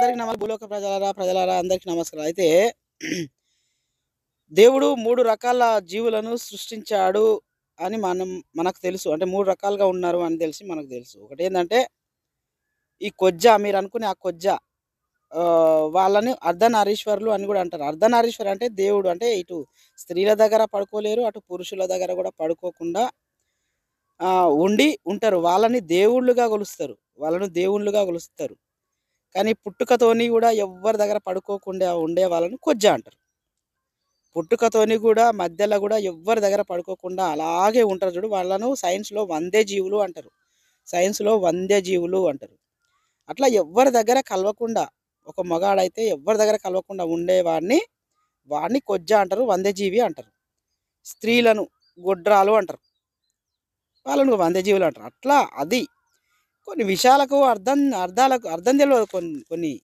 అందరికి భూలోక ప్రజలారా అందరికి నమస్కారం. అయితే దేవుడు 3 రకాల జీవులను సృష్టించాడు అని మనకు తెలుసు. అంటే 3 రకాలుగా ఉన్నారు అని తెలిసి మనకు తెలుసు. ఒకటేందంటే ఈ కొజ్జ, మీరనుకునే ఆ కొజ్జ, వాళ్ళని అర్ధనారీశ్వరులు అని గూడా అంటారు. అర్ధనారీశ్వరు అంటే దేవుడు. అంటే ఇటు స్త్రీల దగ్గర పడుకోలేరు, అటు పురుషుల దగ్గర గూడా పడుకోకుండా ఉండి ఉంటారు. వాళ్ళని దేవుళ్ళుగా కొలుస్తారు. వాళ్ళను దేవుళ్ళుగా కొలుస్తారు. కానీ పుట్టుకతోని గూడా ఎవ్వరి దగ్గర పడుకోకుండా ఉండే వాళ్ళని కొజ్జ అంటారు. పుట్టుకతోని గూడా మధ్యలో గూడా ఎవ్వరి దగ్గర పడుకోకుండా అలాగే ఉంటారు చూడు, వాళ్ళను సైన్స్‌లో వంద్యజీవులు అంటారు. సైన్స్‌లో వంద్యజీవులు అంటారు. అట్లా ఎవ్వరి దగ్గర కలవకుండా, ఒక మగాడైతే ఎవ్వరి దగ్గర కలవకుండా వాడిని కొజ్జ అంటారు. వంద్యజీవి అంటారు. స్త్రీలను గొడ్రాలు అంటారు. వాళ్ళను వంద్యజీవులు అంటారు. అట్లా అది కొన్ని విషయాలకు అర్థం తెలవదు కొన్ని కొన్ని.